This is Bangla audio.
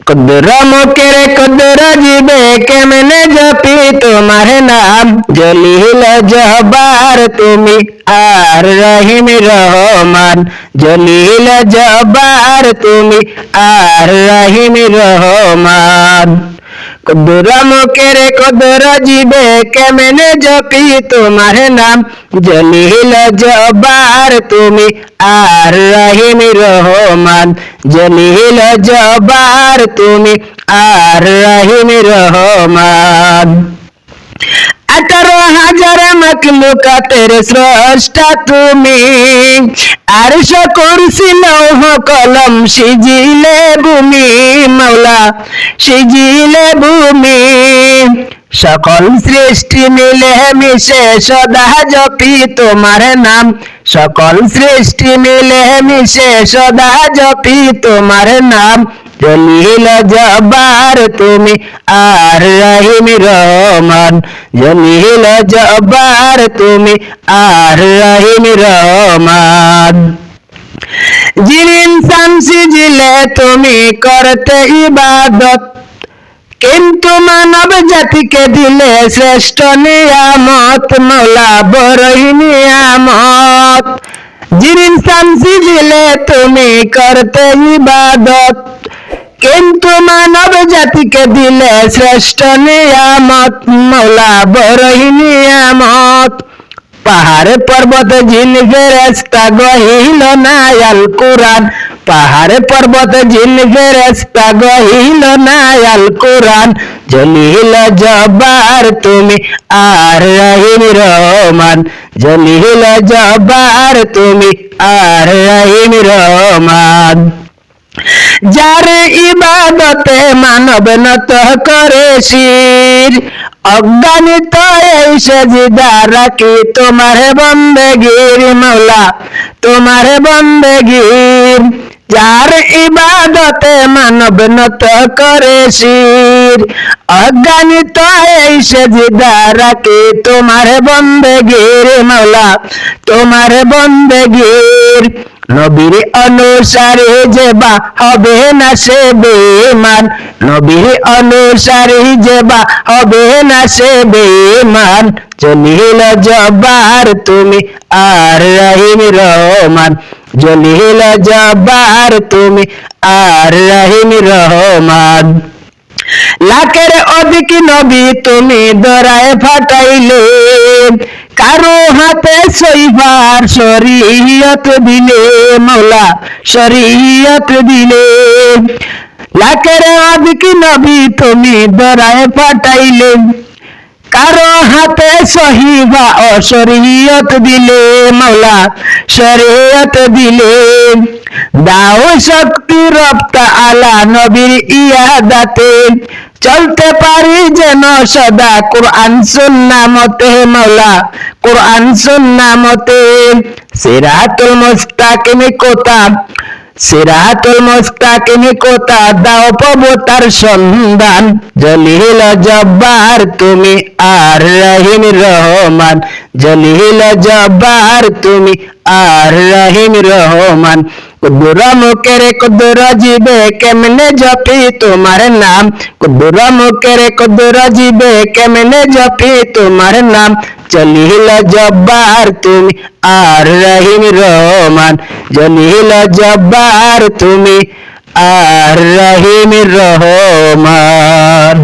কুদরা মুখের কুদরা জিবে কেমনে জপি তোমার নাম, জলিল জব্বার তুমি আর রহিম রহমান, জলিল জব্বার তুমি আর রহিম রহমান। কুদরা মুখের কুদরা জিবে কেমনে জপি তোমার নাম, জলিল জব্বার তুমি আর রহিম রহমান, জলিল জব্বার তুমি আর রহিম রহমান। 18,000 মখলুকাতের স্রষ্টা তুমি, আরশ কুরসি লৌহ কলম সিজিলে ভূমি, মৌলা সিজিলে ভূমি। সকল সৃষ্টি মিলে মিশে সদা জপি তোমার নাম, সকল সৃষ্টি মিলে মিশে সদা জপি তোমার নাম, জলিল জব্বার তুমি আর রহিম রহমান, জলিল জব্বার তুমি আর রহিম রহমান। জিন ইনসান সিজিলে তুমি করতে ইবাদত, কিন্তু মানব জাতিকে দিলে শ্রেষ্ঠ নিয়ামত, মৌলা বড়ই নিয়ামত। জিন ইনসান সিজিলে তুমি করতে ইবাদত, কিন্তু মানব জাতিকে দিলে শ্রেষ্ঠ নিয়ামত, মৌলা বড়ই নিয়ামত। পাহাড় পর্বত জিন ফেরেশতা গহিল না আল কুরআন, পাহাড় পর্বত জিন ফেরেশতা গহিল না আল কুরআন, জলিল জব্বার তুমি আর রহিম রহমান, জলিল জব্বার তুমি আর রহিম রহমান। যার ইবাদতে মানব নত করে শির, অজ্ঞানিত এই সেজদা রাখি তোমার বন্দেগীর, মৌলা তোমার বন্দেগীর। যার ইবাদতে মানব নত করে শির, অজ্ঞানিত এই সেজদা রাখি তোমার বন্দেগীর, মৌলা তোমার বন্দেগীর। নবীর অনুসারী যেবা হবে না সে বেঈমান, নবীর অনুসারী যেবা হবে না সে বেঈমান, জলিল জব্বার তুমি আর রহিম রহমান, জলিল জব্বার তুমি আর রহিম রহমান। লাখের অধিক নবী তুমি দরায় ফাটাইলে, কারো হাতে সইবার শরীয়ত দিলে, মৌলা শরীয়ত দিলে। লাখের অধিক নবী তুমি দরায় ফাটাইলে, কারো হাতে সহিবা ও শরীয়ত দিলে, মৌলা শরীয়ত দিলে। দাও শক্তি রপ্তা আলা নবীর ইয়াদাতে, চলতে পারি যেন সদা কুরআন সুন্নাহ মতে, মৌলা কুরআন সুন্নাহ মতে। সিরাতুল মুস্তাকিম কোথা, সিরাতুল মুস্তাকিম কোথা দাও পাবো তার সন্ধান, জলিল জব্বার তুমি আর রহিম রহমান, জলিল জব্বার তুমি আর রহিম রহমান। কুদরা মুখের কুদরা জিবে কেমনে জপি তোমার নাম, কুদরা মুখের কুদরা জিবে কেমনে জপি তোমার নাম, জলিল জব্বার তুমি আর রহিম রহমান, জলিল জব্বার তুমি আর রহিম রহমান।